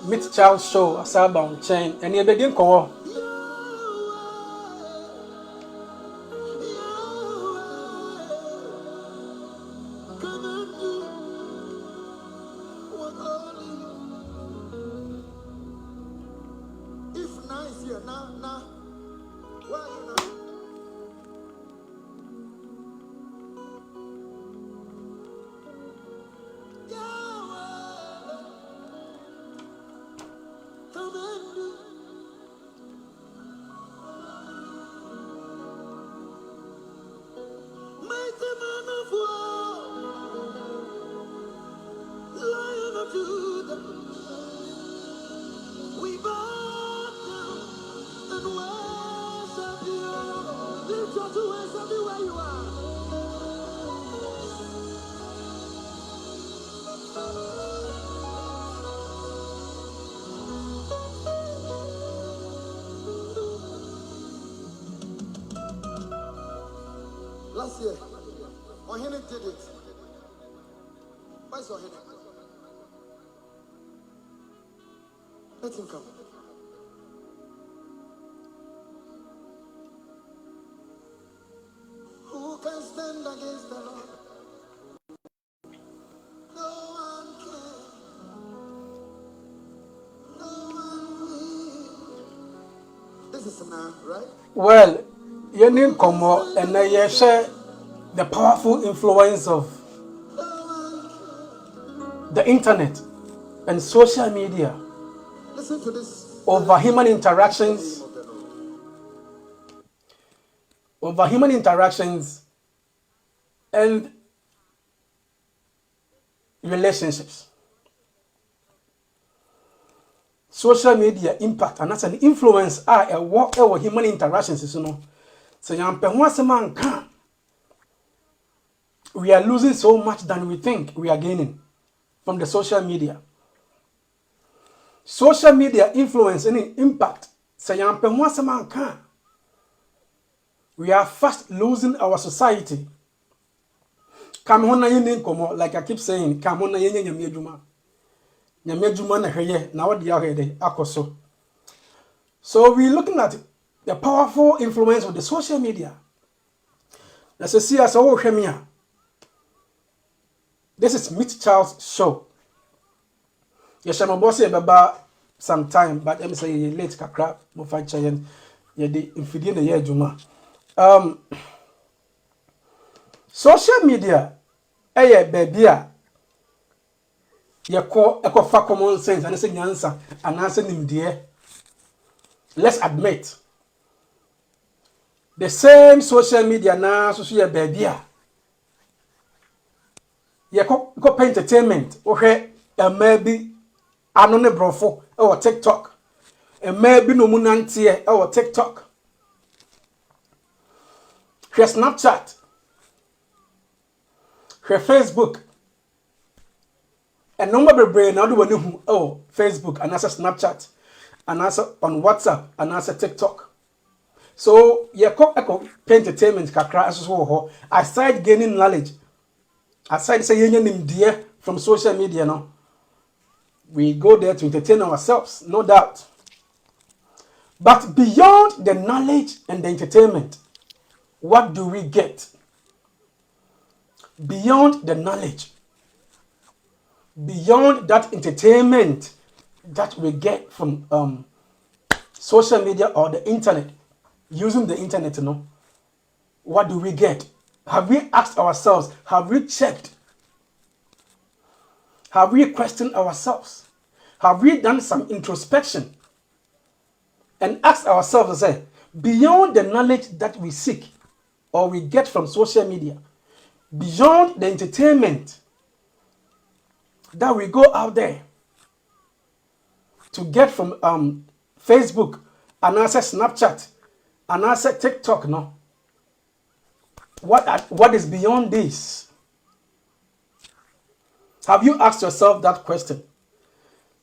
Meet Child Show, Asaba Chain, and you begin call. Last year, Ohene did it. Where's Ohene? Let him come. Who can stand against the Lord? No one can. No one will. This is now, right? Well, you need come and you share the powerful influence of the internet and social media Listen to this. over human interactions, and relationships. Social media impact and that's an influence a work our human interactions, you know. So we are losing so much than we think we are gaining from the social media. Social media influence and impact. We are fast losing our society. Come on, like I keep saying, come on, so we're looking at the powerful influence of the social media. Let's see us all here. This is Meet Child's show. Yes, I'm about to say some time, but let me say late kakra mo fa chayen ye de infidie na ye adwuma. Social media baby a ye ko fa common sense and say nyansa and answer nimdie. Let's admit the same social media now so ye baby a ye ko entertainment o hwe maybe anone brofo or TikTok. And maybe no munantie or TikTok. Her Snapchat. Her Facebook. And number brain now do we oh Facebook and answer Snapchat and answer on WhatsApp and answer TikTok. So you pay entertainment kakra so aside gaining knowledge. Aside say yen dear from social media no. We go there to entertain ourselves, no doubt. But beyond the knowledge and the entertainment, what do we get? Beyond the knowledge, beyond that entertainment that we get from social media or the internet, using the internet, you know, what do we get? Have we asked ourselves? Have we checked? Have we questioned ourselves? Have we done some introspection? And ask ourselves, say, beyond the knowledge that we seek or we get from social media, beyond the entertainment that we go out there to get from Facebook and answer Snapchat and answer TikTok, no? What is beyond this? Have you asked yourself that question?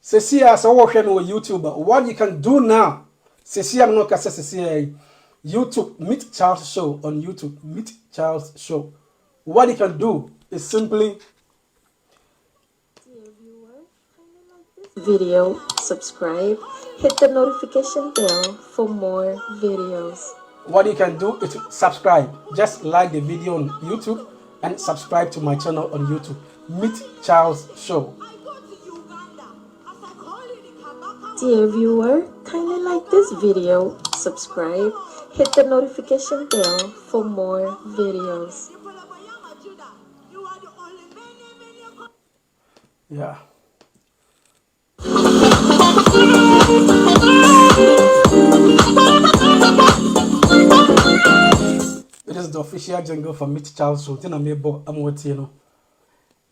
Say, see, as a worker on YouTube, what you can do now. Sisi am no kasa sisi YouTube Meet Charles Show on YouTube. Meet Charles Show. What you can do is simply video, subscribe, hit the notification bell for more videos. What you can do is subscribe. Just like the video on YouTube and subscribe to my channel on YouTube. Meet Charles Show. Dear viewer, kindly like this video, subscribe, hit the notification bell for more videos. Yeah. It is the official jingle for Meet Charles Show. Then I'm able to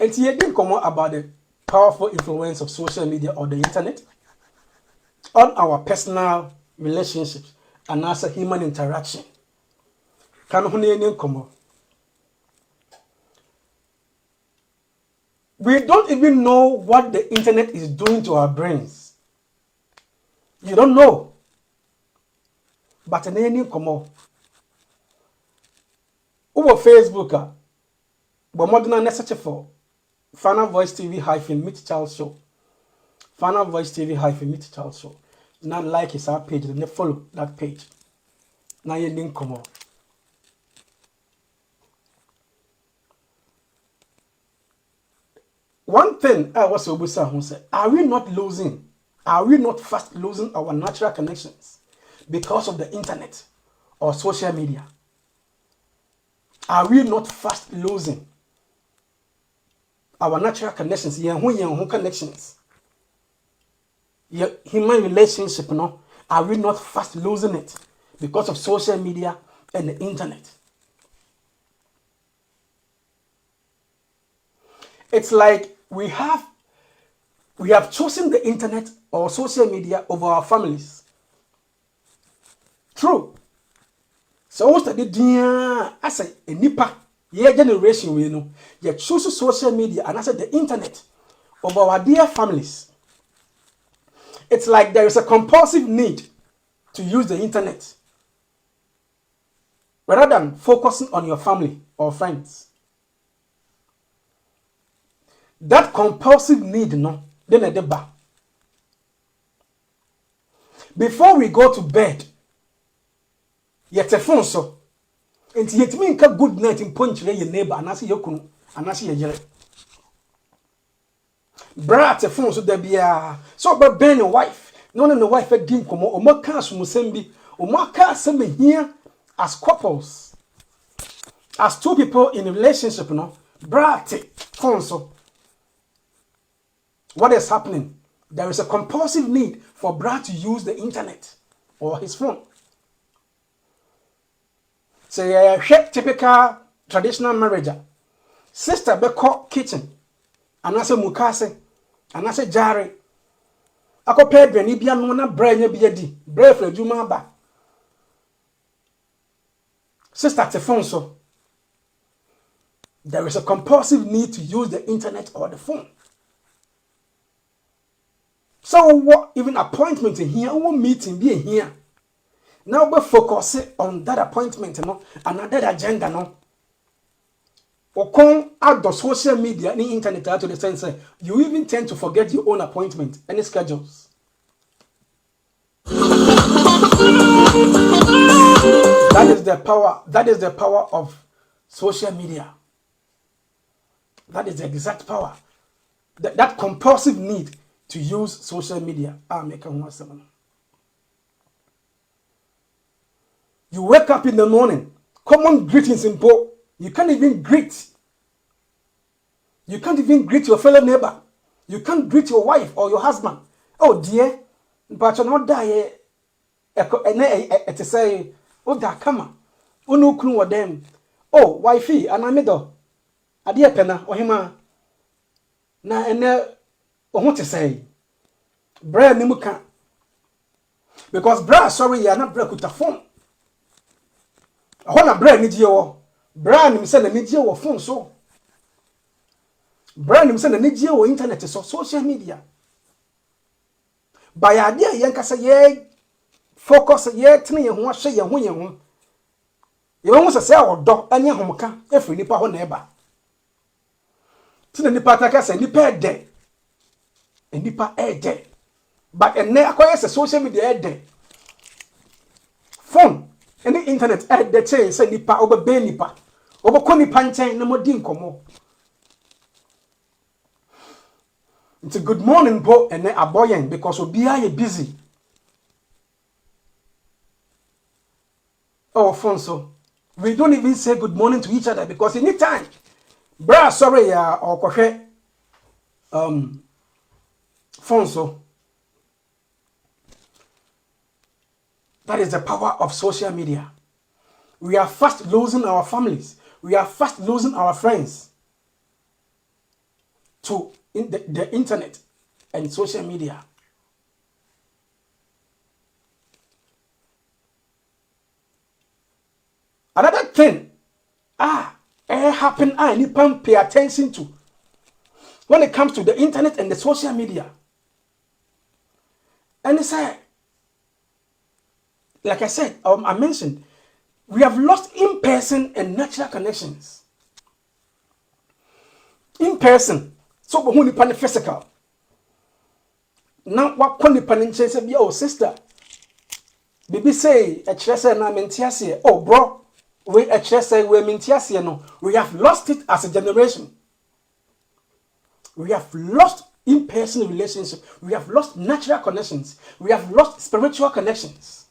and here didn't come out about the powerful influence of social media or the internet on our personal relationships and also human interaction. We don't even know what the internet is doing to our brains. You don't know. But in any come over Facebook, but more than necessary for Final Voice TV Meet Charles Show. Final Voice TV Meet Charles Show. Now like is our page, then follow that page. Now you link come on. One thing I was able to say, are we not fast losing our natural connections because of the internet or social media? Are we not fast losing our natural connections? Connections. Human relationship, no? Are we not fast losing it because of social media and the internet? It's like we have chosen the internet or social media over our families. True. So what's the idea? I say a nipa, your generation we know. You choose social media and I said the internet over our dear families. It's like there is a compulsive need to use the internet rather than focusing on your family or friends. That compulsive need, no, then a deba. Before we go to bed, yet a phone so, and yet me good night in punch your neighbor and I see your kunu and I see your jelly. Brat a phone so there be a so about Ben and wife. No, the wife at Dinko or more cars from Musembi or more cars here as couples, as two people in a relationship, no, brat phone so. What is happening? There is a compulsive need for Brad to use the internet or his phone. So typical traditional marriage. Sister be cook kitchen. Anase mukase. Anase jare. Ako pedre ni bia no na bra nya bia di. Bra fra djuma ba. Sister te phone so. There is a compulsive need to use the internet or the phone. So what even appointment in here, what meeting be here. Now we focus on that appointment, no, another agenda, no. Or come out the social media and the internet out to the sense you even tend to forget your own appointment and schedules. That is the power of social media. That is the exact power. That compulsive need to use social media. You wake up in the morning, common greetings in Poe. You can't even greet. You can't even greet your fellow neighbor. You can't greet your wife or your husband. Oh dear, but you're not die. To say, oh da kama, oh no kunu them. Oh wifey, anamido, adia pena ohima. Na ene ohun to say, bra ni muka. Because bra sorry ya na bra kuta phone. Ahona bra ni wo. Bra ni se na ni wo phone so. Bra ni se na ni wo internet so social media. By idea yen kasa ye focus ye tene ye ho ahye ye ho ye ho. Ye ho se odo anya homka efiri nipa ho na eba. Tina nipa taka se nipa ede. Nipa ede. But ene akoye se social media ede. Phone any internet ede che se nipa obebe nipa. Obekọ nipa nchen na modi nkomo. It's a good morning po ene aboyen because obiya ye busy. Oh, phone so. We don't even say good morning to each other because anytime, bra sorry ya or kohwe phone so. That is the power of social media. We are fast losing our families. We are fast losing our friends to the internet and social media. Another thing, it happen, I need to pay attention to when it comes to the internet and the social media. And it's like I said, I mentioned, we have lost in-person and natural connections. In-person, so we only pan physical. Now what can the pan say be oh sister? Baby say a chese na mentiasie. Oh bro, we a chese we mentiasie no. We have lost it as a generation. We have lost in-person relationships. We have lost natural connections. We have lost spiritual connections.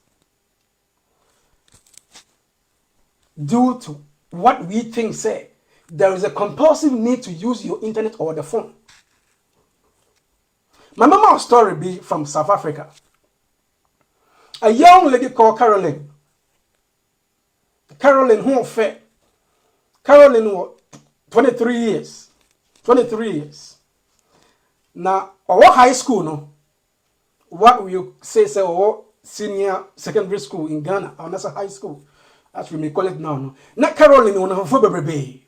Due to what we think say, there is a compulsive need to use your internet or the phone. My mama's story be from South Africa. A young lady called Caroline. Caroline who fair. Caroline was 23 years. 23 years. Now, our high school, no, what we say, our senior secondary school in Ghana, or that's a high school, as we may call it now. No, not Caroline, one of our baby.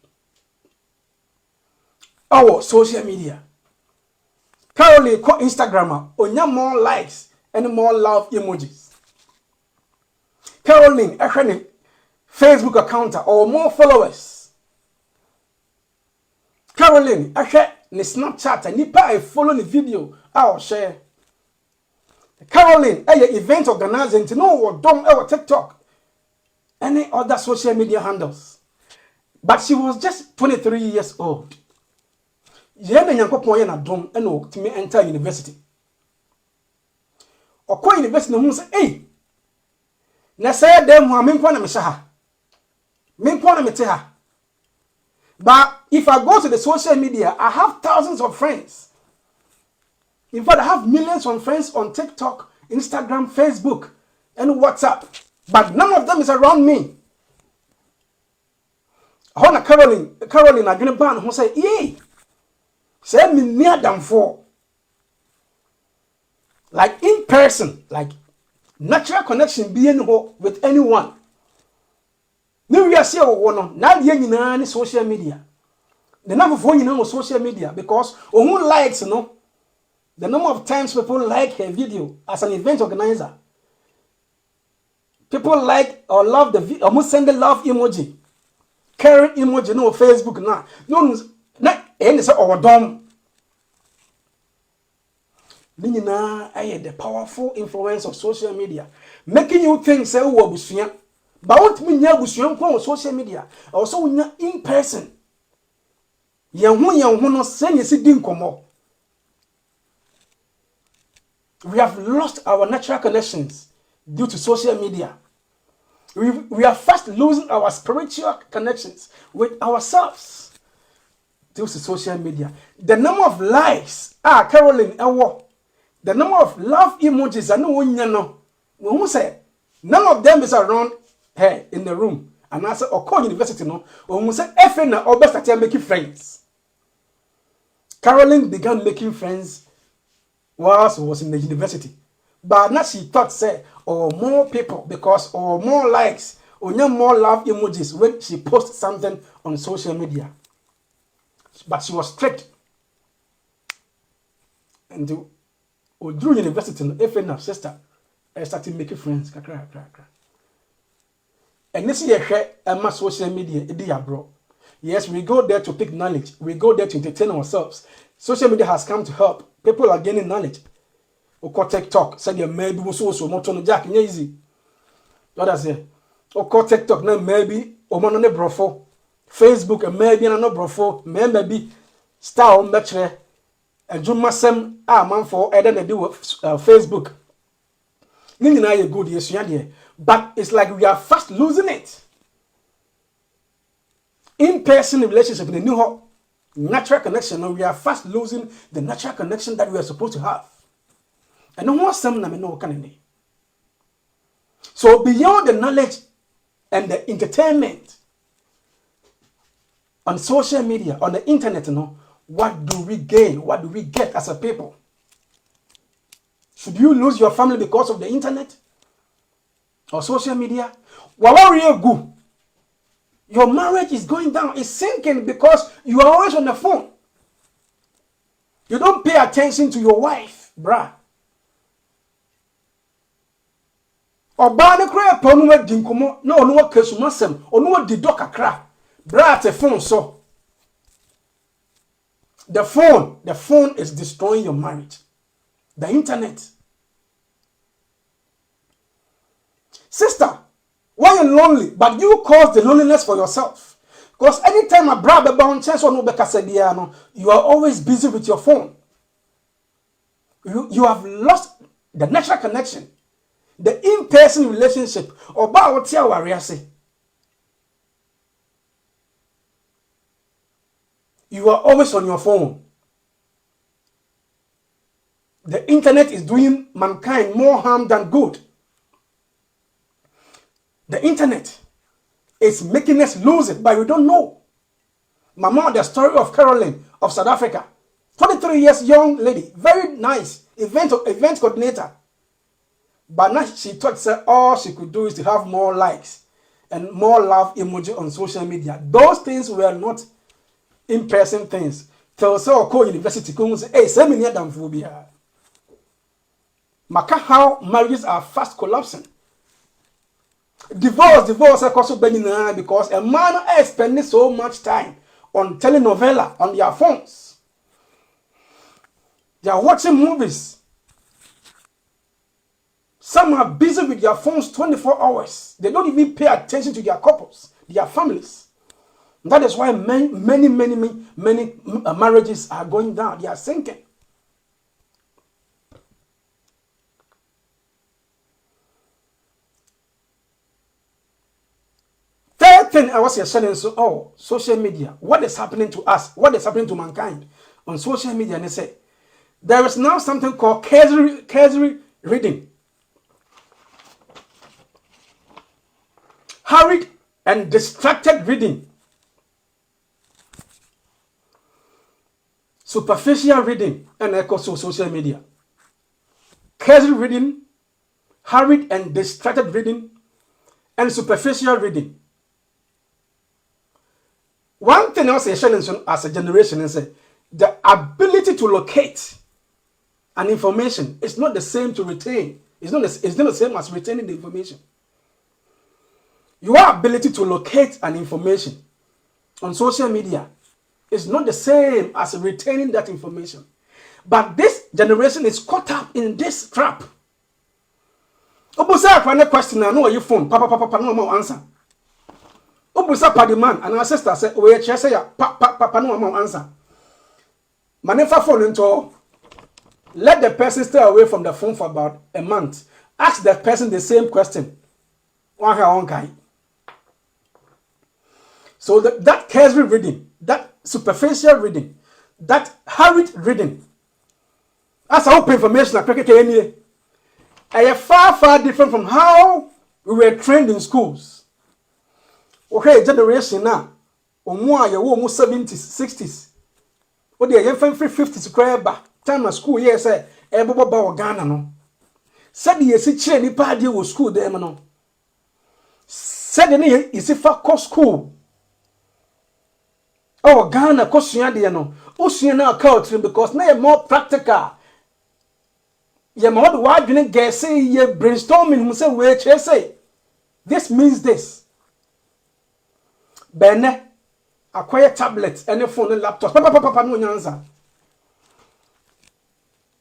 Our social media. Caroline call Instagram, onya more likes and more love emojis. Caroline, a Facebook account or more followers. Caroline, a ni Snapchat and nipa I follow the video I'll share. Caroline, a event organizer to know what dom our TikTok, any other social media handles. But she was just 23 years old. Yena nyankopon ye na dom and o timi enter university. Okwa university no hu say, "Hey, na say dem ho amenkwa na me sha ha. Menkwa na me te ha." But if I go to the social media, I have thousands of friends. In fact, I have millions of friends on TikTok, Instagram, Facebook, and WhatsApp. But none of them is around me. Hona Caroline, I gonna ban who say, "Yay, say me near them for." Like in person, like natural connection being with anyone. No, we are saying one now the social media. The number of phone on social media because who likes the number of times people like her video as an event organizer. People like or love the video, almost send the love emoji, carry emoji no Facebook now. No, not any sort of dumb. The powerful influence of social media making you think say oh but what mean ya busuan on social media also in person yan hu no send si din komo. We have lost our natural connections due to social media. We are fast losing our spiritual connections with ourselves due to social media. The number of likes Caroline the number of love emojis no say none of them is around her in the room. And I said, Oko University, no, or say, Efena or best at making friends. Caroline began making friends whilst she was in the university. But now she thought, say, or more people, because or more likes, or more love emojis when she posts something on social media. But she was strict. And through university, Efena sister, I started making friends. Kakra. And this year, my social media, bro. Yes, we go there to pick knowledge. We go there to entertain ourselves. Social media has come to help. People are gaining knowledge. Oko TikTok, said your maybe was also motono jack easy. What I say? Oko TikTok na maybe omono ne brofo. Facebook and maybe no brofo. Maybe star on betre. And Juma Sem man for either they do Facebook. Nini na ye good yes but it's like we are fast losing it. In-person relationship in the new natural connection, we are fast losing the natural connection that we are supposed to have. And no more some no can. So beyond the knowledge and the entertainment on social media, on the internet, what do we gain? What do we get as a people? Should you lose your family because of the internet or social media? Good. Your marriage is going down. It's sinking because you are always on the phone. You don't pay attention to your wife, bruh. Oba ne kra pa no adi nkomo na ono wa kasumasem ono wa dido kakra bra te phone so the phone is destroying your marriage. The internet. Sister, when you're lonely, but you cause the loneliness for yourself. Because anytime a brother bound chance or no becasediano, you are always busy with your phone. You have lost the natural connection. The in-person relationship. Oba what ya warrior say. You are always on your phone. The internet is doing mankind more harm than good. The internet is making us lose it, but we don't know. Mama, the story of Caroline of South Africa. 23 years young lady, very nice, event coordinator. But now she thought that all she could do is to have more likes and more love emoji on social media. Those things were not in-person things. Tell so co university say, hey, send me near them phobia. Maka how marriages are fast collapsing. Divorce also because a man is spending so much time on telenovela on their phones. They are watching movies. Some are busy with their phones 24 hours. They don't even pay attention to their couples, their families. That is why many marriages are going down. They are sinking. Third thing I was saying, social media. What is happening to us? What is happening to mankind on social media? And they say there is now something called casual reading. Hurried and distracted reading. Superficial reading and also social media. Casual reading, hurried and distracted reading, and superficial reading. One thing else as a generation is the ability to locate an information is not the same to retain. It's not the same as retaining the information. Your ability to locate an information on social media is not the same as retaining that information. But this generation is caught up in this trap. Obusa a question na no your phone papa no answer. Obusa pa the man and our sister say we say ya papa no answer. Manefa phone into let the person stay away from the phone for about a month. Ask that person the same question. One guy. So that casual reading, that superficial reading, that hurried reading, that's how information are far different from how we were trained in schools. Okay, generation now, almost 70s, 60s. What they are 50s cry back. Time of school, yes, everybody about Ghana no. Said the sit ni party was school there, no. Said the is if I school. Oh, Ghana, Kosua, no. Ocean now culture because now more practical. ye ma what why didn't get say ye brainstorming who say we say this means this. Bene acquire tablets, any phone and laptop. Papa no answer.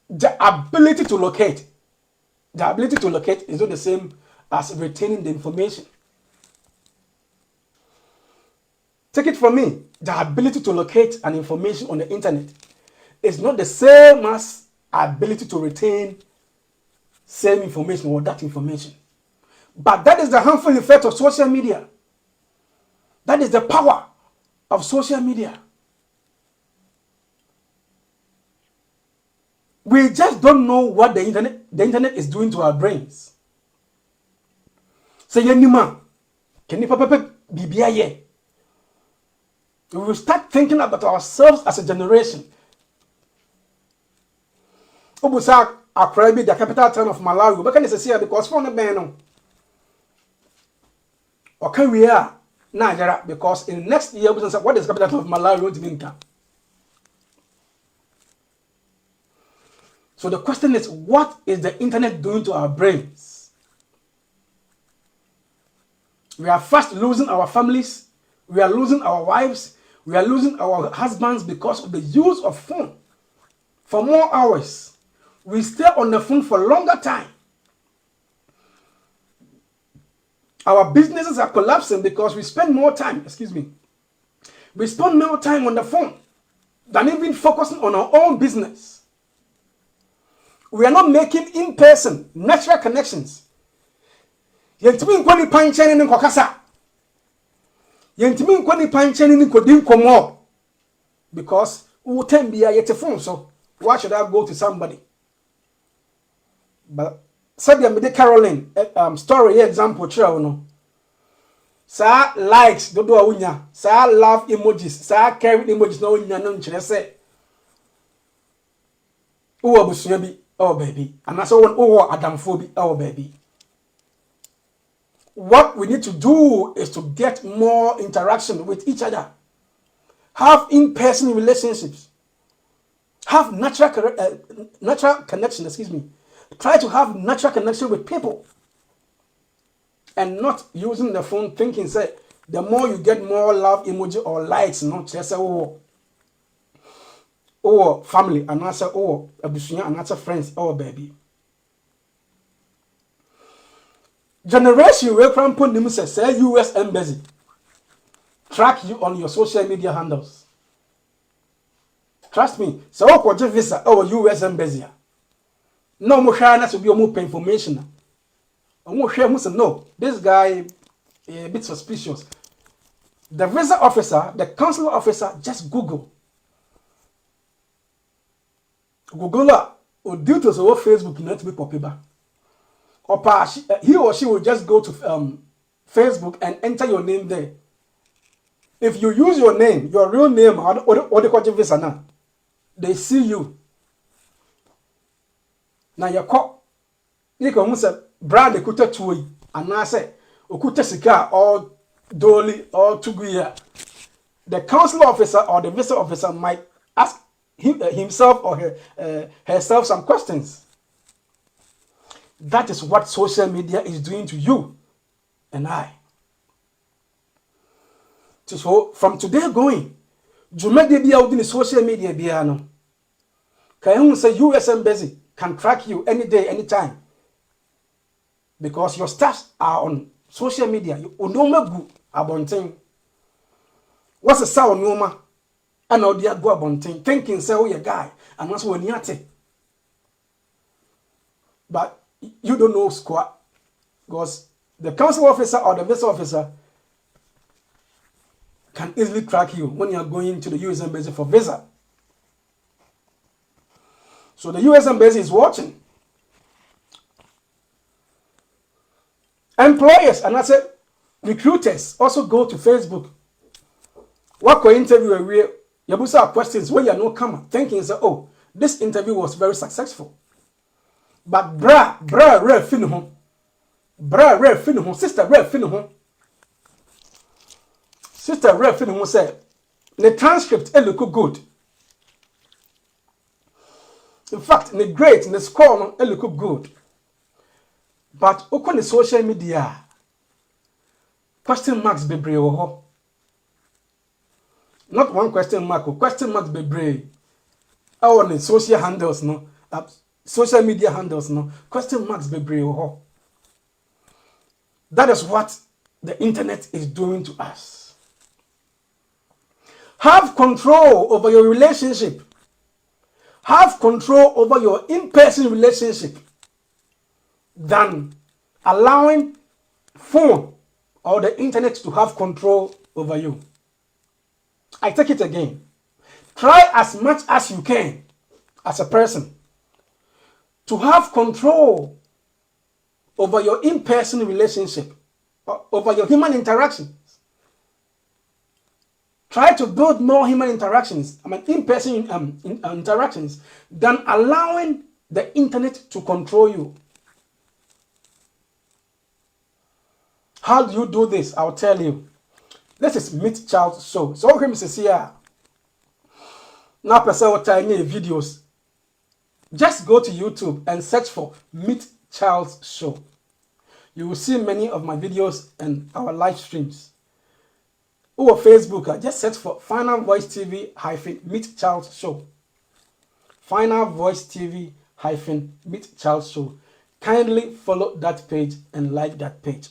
The ability to locate. The ability to locate is not the same as retaining the information. Take it from me. The ability to locate an information on the internet is not the same as ability to retain same information or that information. But that is the harmful effect of social media. That is the power of social media. We just don't know what the internet is doing to our brains. Say yenima, can you papa bibia ye? We will start thinking about ourselves as a generation. Obusa Akrabi, the capital town of Malawi, but can you say because from the band? Or can we are Nigeria because in next year we say what is the capital of Malawi going to be? So the question is, what is the internet doing to our brains? We are fast losing our families. We are losing our wives. We are losing our husbands because of the use of phone. For more hours. We stay on the phone for longer time. Our businesses are collapsing because we spend more time, we spend more time on the phone than even focusing on our own business. We are not making in-person, natural connections. Yentimi nkwani pancheni ni kokasa. Yentimi nkwani pancheni ni kodim komo. Because we can be a phone, so why should I go to somebody? But said the Caroline story example chira no. Sa likes dodo awunya, sa love emojis, sa carry emojis na onya no nkyere se. Uwa busua bi oh baby. And that's all adamfo bi oh baby. What we need to do is to get more interaction with each other. Have in-person relationships. Have natural connection, Try to have natural connection with people. And not using the phone thinking, say, the more you get more love emoji or likes, not just say, oh, family, and answer, oh, abusunya, and answer friends, oh, baby. Generation where Crampon Nimus say US Embassy track you on your social media handles. Trust me, so what visa or US Embassy. No more to be more information. No, this guy a bit suspicious. The visa officer, the consular officer, just Google or due to Facebook not to be popular. Or he or she will just go to Facebook and enter your name there. If you use your name, your real name, or the visa now, they see you. Now you call you can say brand the kuta tuoi and I say okuta sika or dolly or tuguya. The consular officer or the visa officer might ask himself or herself some questions. That is what social media is doing to you and I. So from today going, you may be out in the social media biano. Can you say US Embassy can track you any day, anytime? Because your staffs are on social media. You unoma go abonting. What's the sound noma? And now they go abonting, thinking say oh you guy, and that's when you're but you don't know squat. Because the council officer or the visa officer can easily track you when you're going to the US Embassy for visa. So the US Embassy is watching. Employers, and I said recruiters also go to Facebook. What can interview a real Yabusa questions where you're no come thinking say, oh, this interview was very successful. But rare fin home. Rare fin home, sister rare fin home. Sister rare fin home said the transcript it look good. In fact, the grade, the score, no, it look good. But open the social media, question marks be brave. Not one question mark, question marks be brave. Our the social handles, no, social media handles, no, question marks be brave. That is what the internet is doing to us. Have control over your relationship. Have control over your in-person relationship than allowing phone or the internet to have control over you. I take it again. Try as much as you can as a person to have control over your in-person relationship, over your human interactions. Try to build more human interactions, in-person interactions, than allowing the internet to control you. How do you do this? I'll tell you. This is Meet Child Show. So, okay, Mrs. Here. Now, person will tell you videos. Just go to YouTube and search for Meet Child Show. You will see many of my videos and our live streams. Or Facebook, just search for Final Voice TV Meet Child Show. Final Voice TV Meet Child Show. Kindly follow that page and like that page.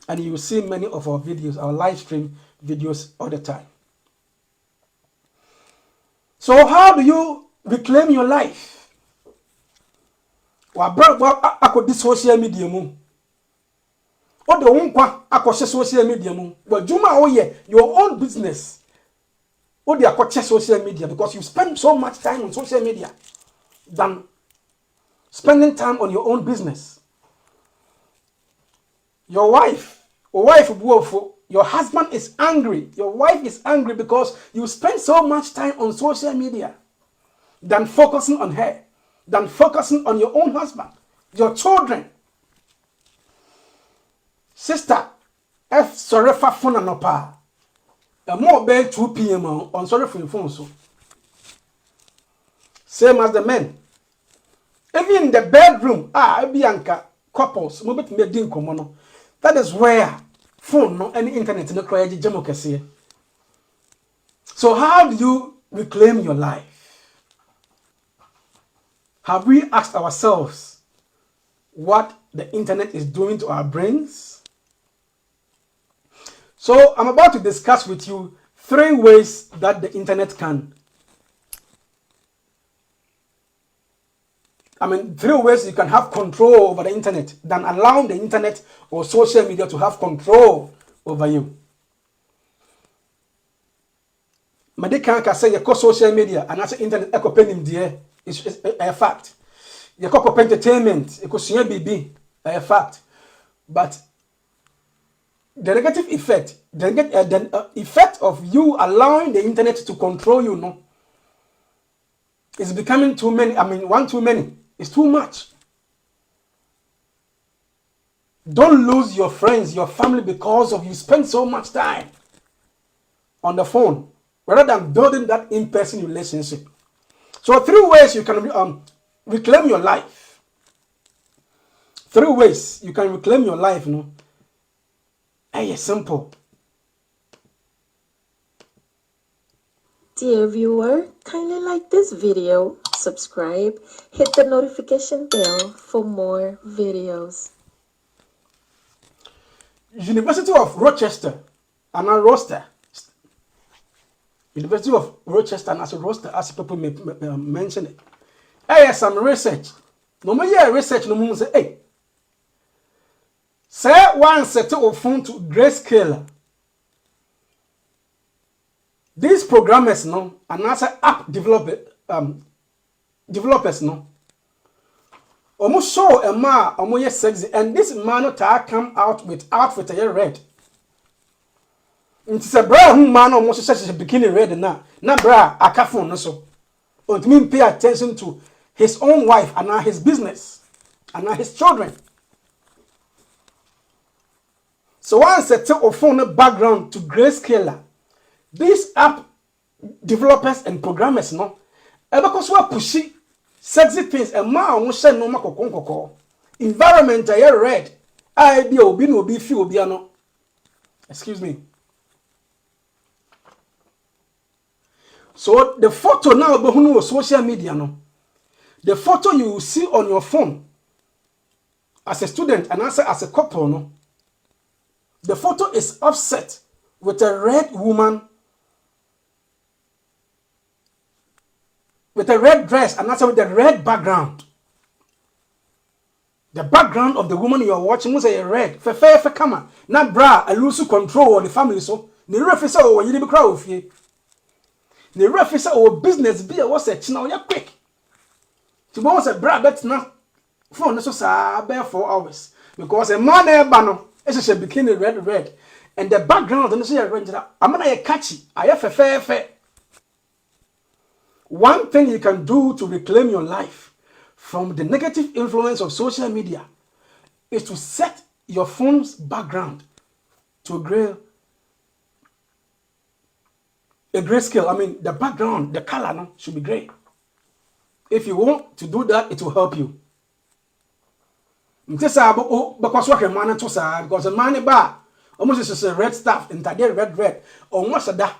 And you will see many of our videos, our live stream videos all the time. So how do you reclaim your life? I could this social media. What the unkwa akoshe social media mu. But Juma oye your own business. What the akoshe social media because you spend so much time on social media than spending time on your own business. Your husband is angry. Your wife is angry because you spend so much time on social media than focusing on her, than focusing on your own husband, your children. Sister, if sorry for phone and pa, a more bed 2 p.m. on sorry for your phone so. Same as the men. Even in the bedroom, Bianca couples, move me din komono. That is where phone no any internet no cry jamo kese. So how do you reclaim your life? Have we asked ourselves what the internet is doing to our brains? So I'm about to discuss with you 3 ways that the internet can. 3 ways you can have control over the internet than allowing the internet or social media to have control over you. Medical can say you social media and that's internet echo pen there is a fact. You call entertainment, you call BB, a fact. But the negative effect, the effect of you allowing the internet to control you, no, is becoming too many. One too many. It's too much. Don't lose your friends, your family because of you spend so much time on the phone rather than building that in-person relationship. So 3 ways you can reclaim your life. 3 ways you can reclaim your life, no. It's simple. Dear viewer, kindly like this video, subscribe, hit the notification bell for more videos. University of Rochester and a roster. University of Rochester and as a roster, as people may mention it. Some research. No more research, no more say, hey. Say one set of phone to grayscale. These programmers, no, and also app developers, no. Almost show a man, almost sexy, and this man not come out with outfit a red. It's a bra who man almost such a bikini red now. Na bra a phone no so. Don't mean pay attention to his own wife and now his business and now his children. So once I take a phone background to grayscale, these app developers and programmers, no, because we pushy sexy things and ma won hye no makokon environment aye red I be obi no obi fi obi ano excuse me. So the photo now behunu on social media no, the photo you see on your phone as a student and as a couple no, the photo is offset with a red woman with a red dress and also with a red background. The background of the woman you are watching was a red. Fe kama. Na bra a lose control of the family so. Ni refisa o yiri bi kra ofie. Ni refisa o business bi a was a china ya quick. To bo was a bra bet na phone so sa be 4 hours because a man e ba no e she bikini red and the background no so ya red. Amana ya catchy. Aye fe. One thing you can do to reclaim your life from the negative influence of social media is to set your phone's background to a gray scale. I mean, the background, the color no, should be gray. If you want to do that, it will help you. Because the money bar almost is a red stuff and red. Almost that.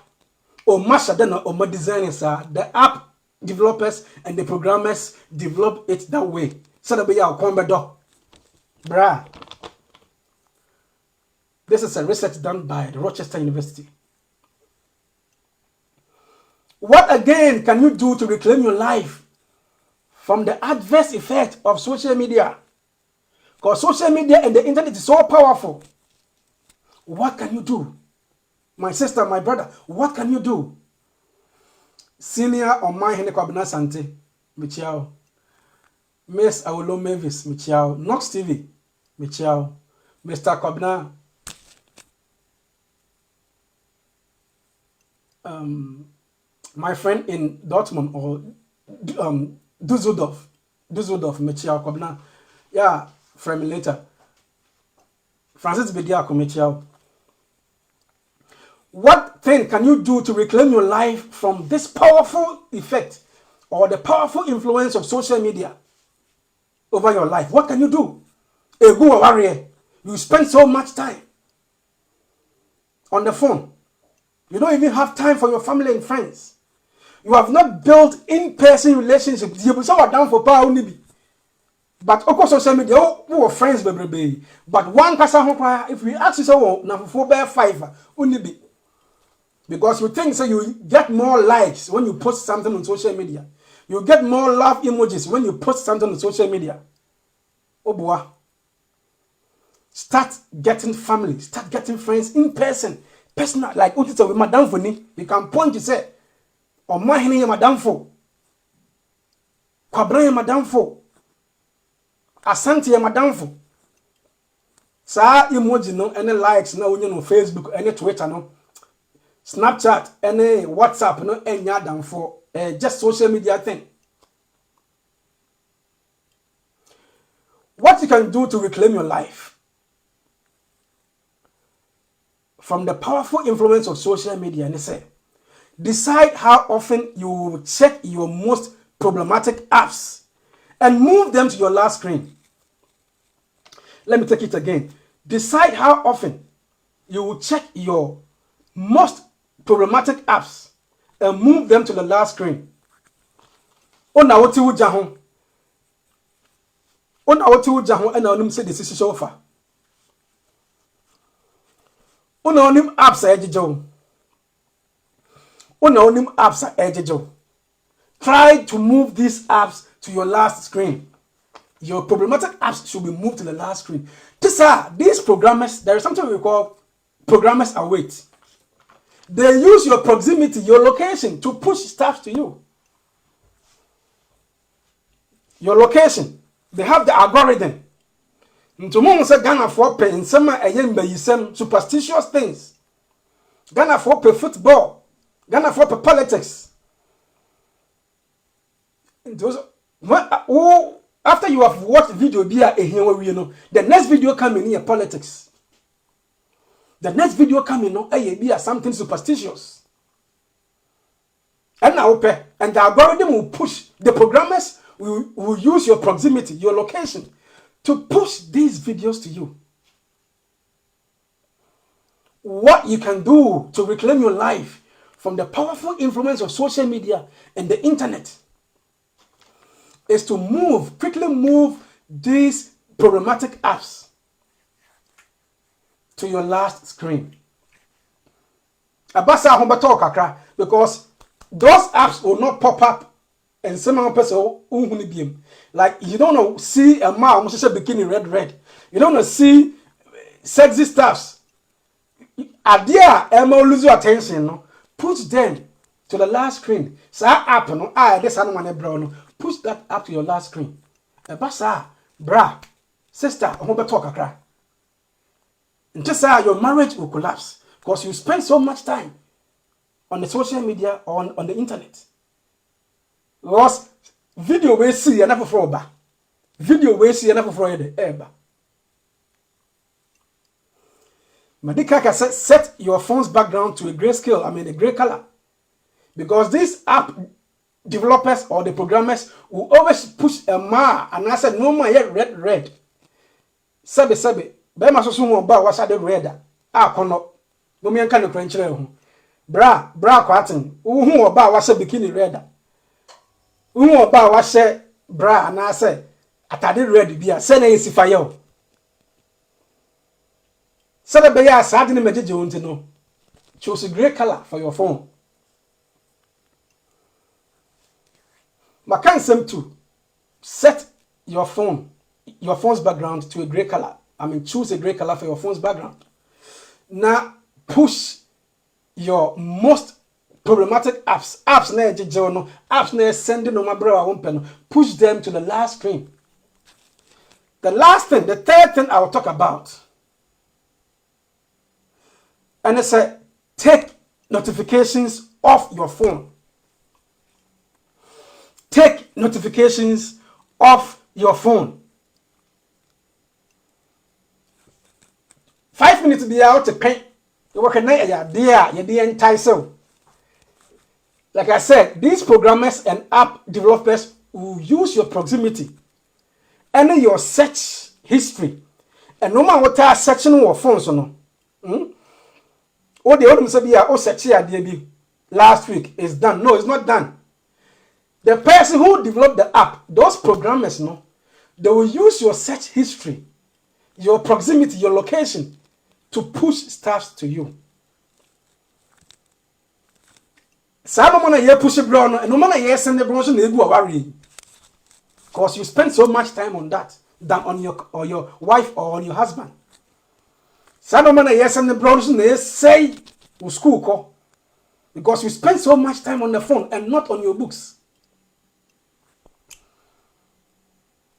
Or Mashadana or more designers the app developers and the programmers develop it that way. So that we are combat. Bruh. This is a research done by the Rochester University. What again can you do to reclaim your life from the adverse effect of social media? Because social media and the internet is so powerful. What can you do? My sister, my brother, what can you do? Senior on my Hene Kwabena Sante, Michiao. Miss Awolo Mavis, Michiao. Knox TV, Michiao. Mr. Kwabena. My friend in Dortmund or Düsseldorf, Michiao Kwabena. Yeah, from me later. Francis Bediako, Michiao. What thing can you do to reclaim your life from this powerful effect or the powerful influence of social media over your life? What can you do? A good warrior, you spend so much time on the phone. You don't even have time for your family and friends. You have not built in-person relationships. You are down for power only. But of course, social media, we are friends, baby. But one person, if we ask you so, now for 5 only be. Because you think so you get more likes when you post something on social media. You get more love emojis when you post something on social media. Oh boy. Start getting family, start getting friends in person. Personal, like with Madame Foni, you can point to say, or my henny Madame Fo. Kwabra Madame Fo. Asante Madame Fo. Sa emoji no, any likes no, on Facebook, any Twitter no. Snapchat, any WhatsApp, no, any than for just social media thing. What you can do to reclaim your life from the powerful influence of social media, and say, decide how often you will check your most problematic apps and move them to your last screen. Let me take it again. Decide how often you will check your most problematic apps and move them to the last screen. Ona woti wuja ho. Ona woti wuja ho and onim say this is offer. Ona onim apps ejejo. Ona onim apps ejejo. Try to move these apps to your last screen. Your problematic apps should be moved to the last screen. These programmers, there is something we call programmers await. They use your proximity, your location, to push stuff to you. Your location. They have the algorithm. Ntomo say Ghana for pay in some superstitious things. Ghana for pay football. Ghana for pay politics. After you have watched video, the next video come in here politics. The next video coming no be something superstitious. And now and the algorithm will push, the programmers we will use your proximity, your location, to push these videos to you. What you can do to reclaim your life from the powerful influence of social media and the internet is to quickly move these problematic apps to your last screen. Abasa humbato kakra, because those apps will not pop up and some person like you don't know see a man who says bikini red. You don't know see sexy stuffs. Idea Emma lose your attention, no? Push them to the last screen. Sa app no this one brown. Push that app to your last screen. Abasa, bra, sister, humbato kakra. And just say your marriage will collapse because you spend so much time on the social media or on the internet. Because video we see enough for ba. Video we see enough for eba. Madikaka said set your phone's background to a grayscale, a gray color. Because these app developers or the programmers will always push a ma and I said no more yet red. Sabe. Bema so so ba wa sade red a kono. No me nka no kranchire ho. Bra kwatin. Uhu oba wa se bikini red. Uhu oba wa se bra na se atade red bia se na yesifa ye o. Sabe be ya sade ne mejeje wonti no. Choose a gray color for your phone. Makansem to set your phone's background to a gray color. Choose a gray color for your phone's background. Now, push your most problematic apps na sending no my push them to the last screen. The third thing I will talk about, and it's take notifications off your phone. Take notifications off your phone. 5 minutes be out to paint. You work a night, you're entitled. Like I said, these programmers and app developers will use your proximity and your search history. And no matter what searching your phones or no. What the other say search here last week is done. No, it's not done. The person who developed the app, those programmers, they will use your search history, your proximity, your location, to push stuff to you. Salomon ye push brown and no man yes send the bronze worry. Because you spend so much time on that than on your wife or on your husband. Salomon yes send the bronze they say school call. Because you spend so much time on the phone and not on your books.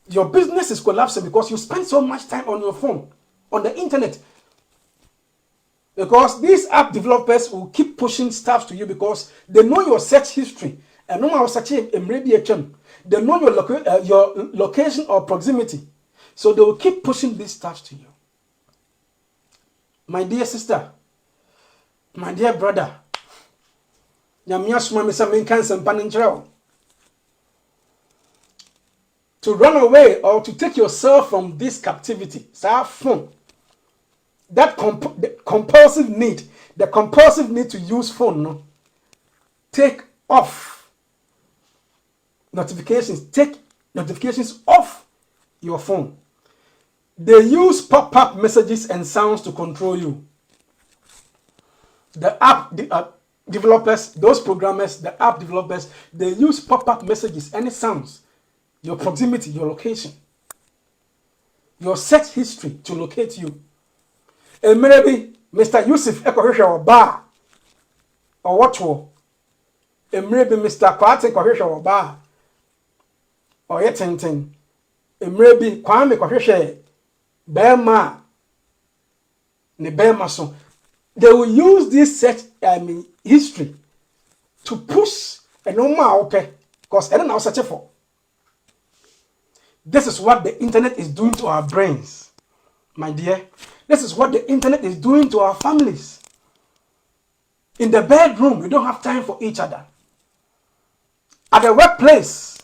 Your business is collapsing because you spend so much time on your phone, on the internet. Because these app developers will keep pushing stuff to you because they know your search history. And no matter such a they know your location or proximity. So they will keep pushing these stuff to you. My dear sister, my dear brother, to run away or to take yourself from this captivity, that compulsive need to use phone, take off notifications. Take notifications off your phone. They use pop-up messages and sounds to control you. The app developers, those programmers, the app developers, they use pop-up messages and sounds, your proximity, your location, your search history to locate you. And maybe Mr. Yusuf Ekohesha or bar or what will. And maybe Mr. Kwate Kohesha or bar or Yetintin. And maybe Kwame Kohesha Bema ne Bema so. They will use this search history to push a normal open because I don't know such a for. This is what the internet is doing to our brains, my dear. This is what the internet is doing to our families. In the bedroom, we don't have time for each other. At the workplace,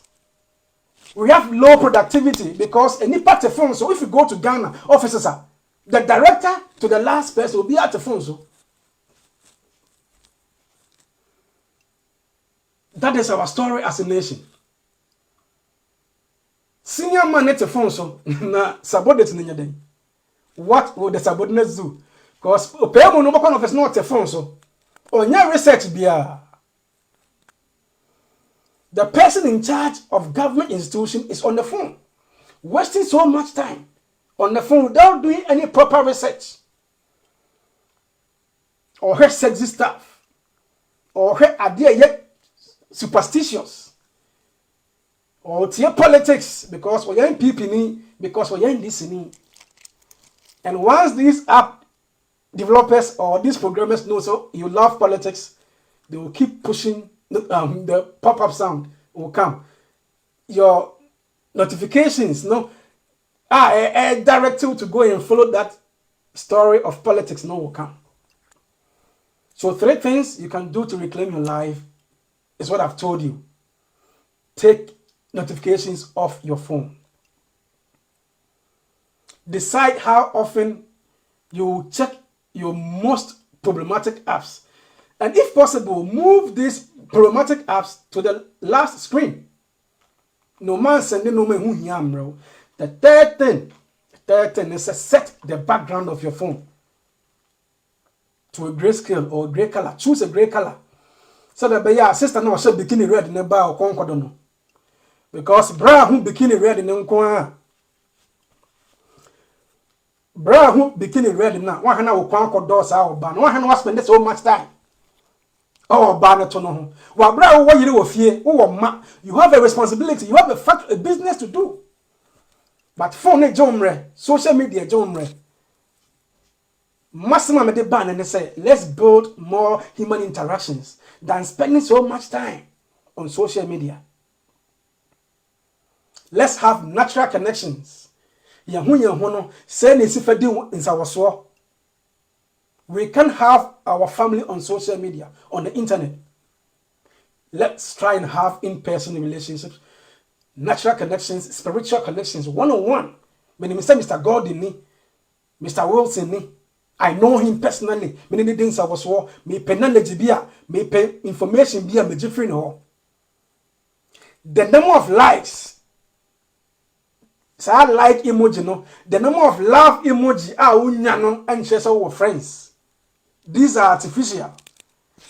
We have low productivity because any part of phone. So if you go to Ghana offices, the director to the last person will be at the phone. So that is our story as a nation. Senior man at the phone. So na subordinate in your. What will the subordinates do? Because payable no one of us not a phone. So on your research, the person in charge of government institution is on the phone, wasting so much time on the phone without doing any proper research or her sexy stuff or her idea yet superstitious or tier politics because we're in PP because we're in this. And once these app developers or these programmers know so you love politics, they will keep pushing the pop-up sound will come. Your notifications, direct you to go and follow that story of politics, will come. So 3 things you can do to reclaim your life is what I've told you. Take notifications off your phone. Decide how often you check your most problematic apps. And if possible, move these problematic apps to the last screen. No man sending no man who yam, bro. The third thing is to set the background of your phone to a grayscale or gray color. Choose a gray color. So that by your sister now should bikini red in the bar or concordono. Because bra who bikini red in the bra who bikini red now. One hand will conquer doors out ban. One hand was spend so much time. Oh, Barnetono. You have a responsibility. You have a business to do. But phone jomre, social media jomre. Maximum de ban and they say, let's build more human interactions than spending so much time on social media. Let's have natural connections. We can have our family on social media, on the internet. Let's try and have in-person relationships, natural connections, spiritual connections, one-on-one. When you say Mr. Gordon, Mr. Wilson, I know him personally. Many things I was war, me pen knowledge me pen information be me different. The number of likes, so I like emoji, the number of love emoji are unyano and share our friends. These are artificial.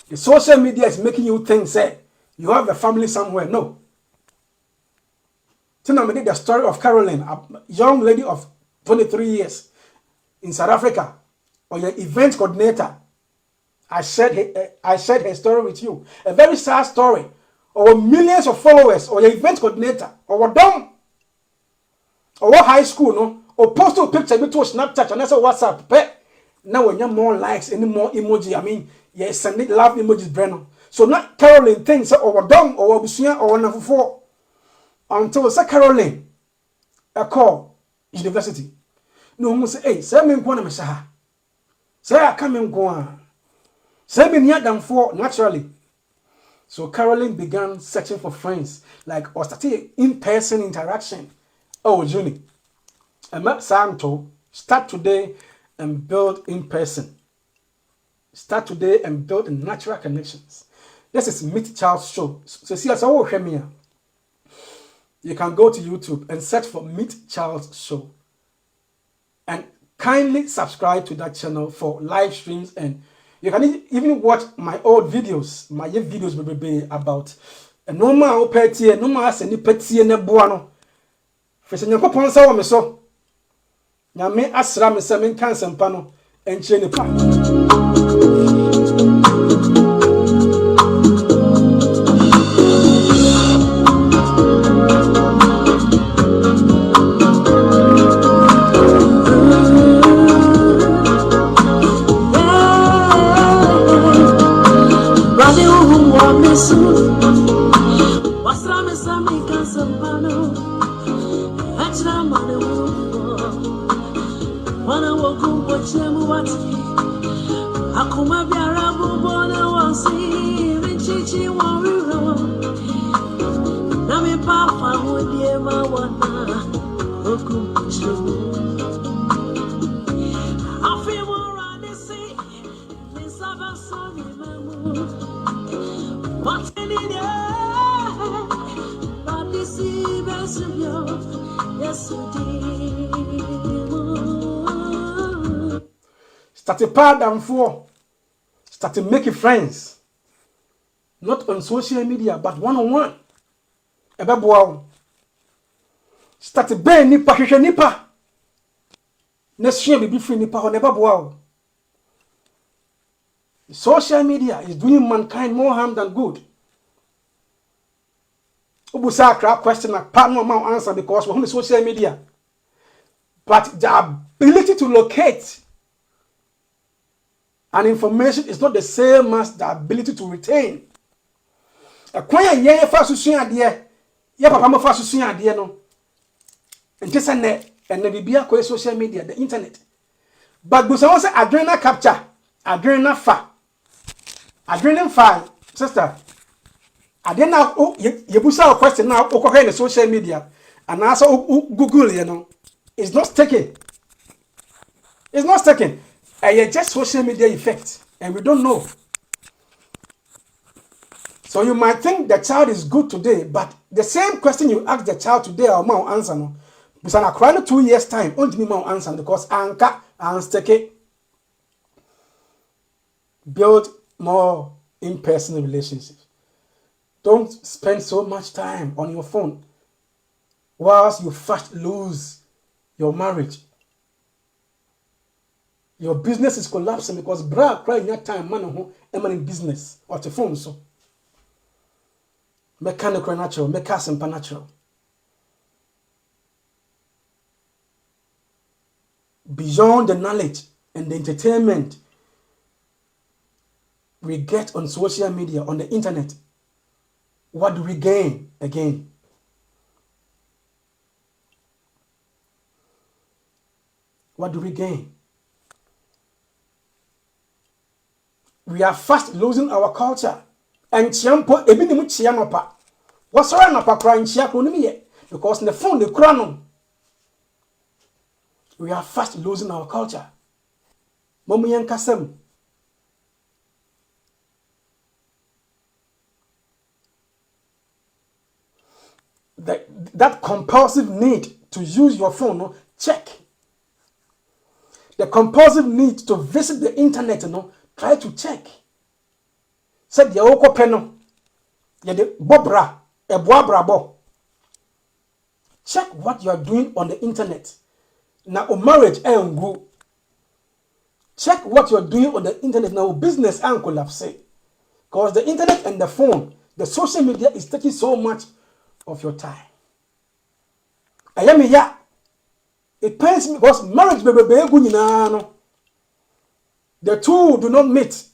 The social media is making you think, say, you have a family somewhere. No. Tonight, I did the story of Caroline, a young lady of 23 years in South Africa, or your event coordinator. I shared her story with you. A very sad story. Or millions of followers, or your event coordinator, or what dumb, or what high school, or post a picture to Snapchat and that's a WhatsApp. But now when you have more likes, any more emoji, I mean, yes, send it love emojis, Brennan. So not Caroline thinks or dumb or Busia or one of 4 until say Caroline a call university. No one say, hey, send me one of my say I come and go on. Send me near them 4 naturally. So Caroline began searching for friends, like or starting in-person interaction. Oh, Juni. And Matt Santo, start today and build in person. Start today and build natural connections. This is Meet Charles Show. So see, as I will here, you can go to YouTube and search for Meet Charles Show. And kindly subscribe to that channel for live streams, and you can even watch my old videos. My videos will be about a normal petty, no mass any petty and a buano. Fishing your coupons over me so. Now, me asram is some cancer pano and chain pa. Papa, Started pardon for, started making friends, not on social media, but one-on-one. Ebeboa. Started being nipa hwehwe nipa. Nesua bibi free nipa ho nebeboa. Social media is doing mankind more harm than good. Ubusa kra question na pa no ma answer because we on social media. But the ability to locate an information is not the same as the ability to retain. Akwan ye fa susua ade ye papa mo fa susua ade no. Enti se ne bibia ko social media, the internet. But busa won say adrena capture, adrena fa. Adrena fa, sister. Adena ye busa question now okokọ in social media and also Google you know. It's not sticking. It's not sticking. It's just social media effect and we don't know. So you might think the child is good today, but the same question you ask the child today, I'll mau answer no. Because I'm crying 2 years time, only me mau answer because anka and sticky. Build more in-person relationships. Don't spend so much time on your phone whilst you fast lose your marriage. Your business is collapsing because bra cry in your time man who in business or the phone so. Mechanical natural, mechanical natural. Beyond the knowledge and the entertainment we get on social media, on the internet, what do we gain again? What do we gain? We are fast losing our culture. And chiampo ebi ni mu chia nopa. Wasora nopa kra nchia ko nimi ye because the phone the kra. We are fast losing our culture. Momu yen kasem. That compulsive need to use your phone, no, check. The compulsive need to visit the internet, no, try to check. Said the oko peno, ya de bobra, e boabra bo. Check what you are doing on the internet. Now, marriage and go. Check what you are doing on the internet now. Business and collapse, because the internet and the phone, the social media is taking so much of your time. I am here. It pains me because marriage, baby, the two do not meet.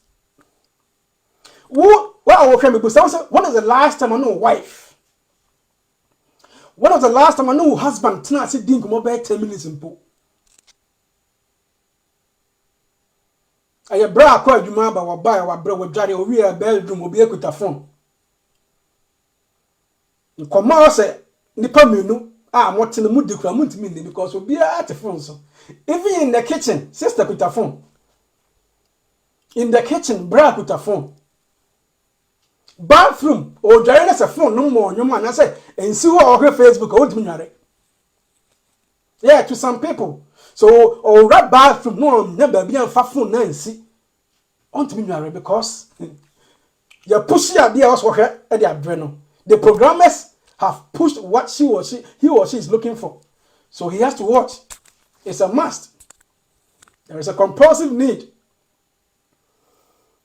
When is the last time I know wife? When was the last time I know husband? Tina said, "Dink mo be 10 minutes in po." Aye bra akwa adwuma ba wa ba wa bra wa dware o wi e bedroom obi ekuta phone. Nkoma say nipa menu mo tene mu dekura mu ntimi ndi because obi a te phone so. Even in the kitchen, sister kuta phone. In the kitchen, bra kuta phone. Bathroom, or dware phone no more nyoma na say ensi ho o Facebook o ntimi nware. Yeah, to some people. So, or that bathroom, no, never be a phone nancy. On to me, because you push your idea also at the adrenal. The programmers have pushed what he or she is looking for. So he has to watch. It's a must. There is a compulsive need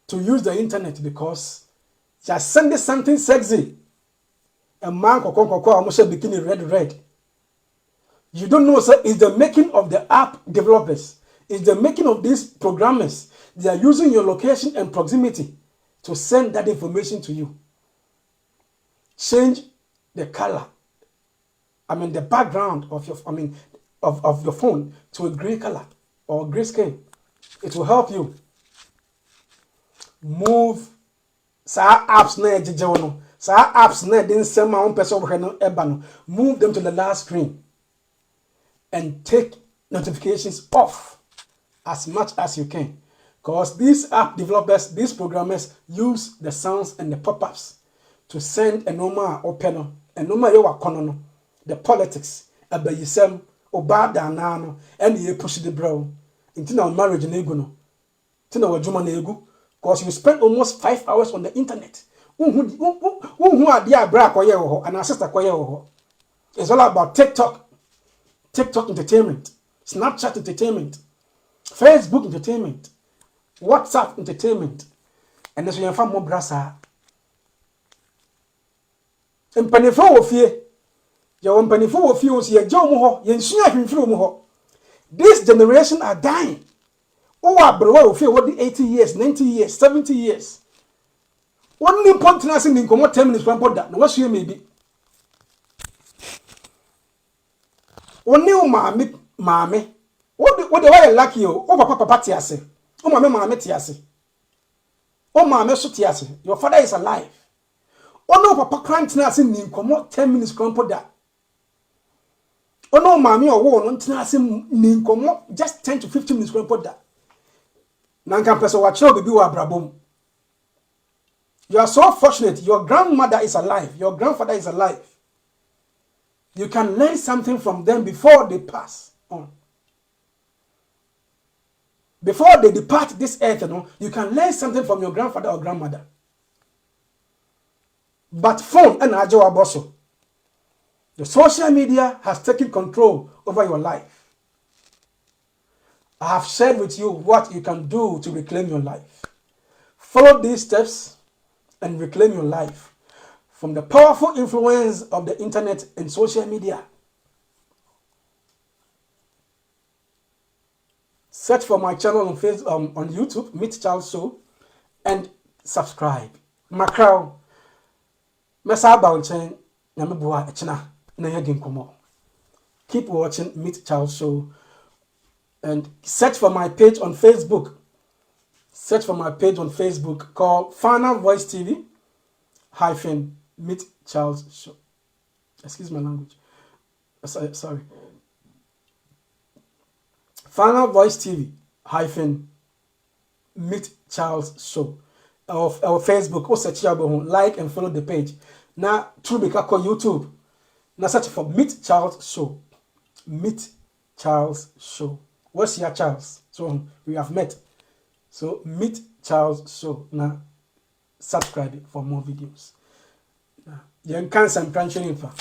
to use the internet because just sending something sexy. A man almost bikini red. You don't know, sir, it's the making of the app developers. It's the making of these programmers. They are using your location and proximity to send that information to you. Change the color. The background of your, of your phone to a gray color or grayscale. It will help you move. Sa apps na Sa apps na den sema on person wo no eba no, move them to the last screen and take notifications off as much as you can. Because these app developers, these programmers use the sounds and the pop-ups to send a normal open a normal you wakono the politics abayisem obada na no and you push the bro into now marriage na egu no tina wadwuma na egu because you spend almost 5 hours on the internet who ade abra koye wo ho and sister koye wo ho. It's all about TikTok entertainment, Snapchat entertainment, Facebook entertainment, WhatsApp entertainment, and so you find more brasa. And penifo of fear, your own penifo of fears, your jomo, yen shin from ho. This generation are dying. Oh, bro, fear what the 80 years, 90 years, 70 years. One important thing in common 10 minutes from that. No, what's your maybe? One new mammy. What the way lucky you? Oh, papa tiase. Oh, mamma tiase. Oh, mamma tiase. Your father is alive. Oh, no, papa can't nothing in common 10 minutes from that. Oh, no, mammy or one, nothing in common just 10 to 15 minutes from that. Nanka person watch your baby wa brabom. You are so fortunate. Your grandmother is alive. Your grandfather is alive. You can learn something from them before they pass on. Before they depart this earth, you can learn something from your grandfather or grandmother. But phone and ajo aboso. The social media has taken control over your life. I have shared with you what you can do to reclaim your life. Follow these steps and reclaim your life from the powerful influence of the internet and social media. Search for my channel on Facebook, on YouTube, Meet Charles Show, and subscribe. Macau, Mesa Bounchen, Namabua Echna, Nayagin Komo. Keep watching Meet Charles Show and search for my page on Facebook. Search for my page on Facebook called Final Voice TV hyphen Meet Charles Show. Excuse my language. Sorry. Final Voice TV hyphen Meet Charles Show. Our Facebook. Or search like and follow the page. Now through the YouTube. Now search for Meet Charles Show. Meet Charles Show. What's your Charles? So we have met. So Meet Charles Show. Now subscribe for more videos. You can some branching info.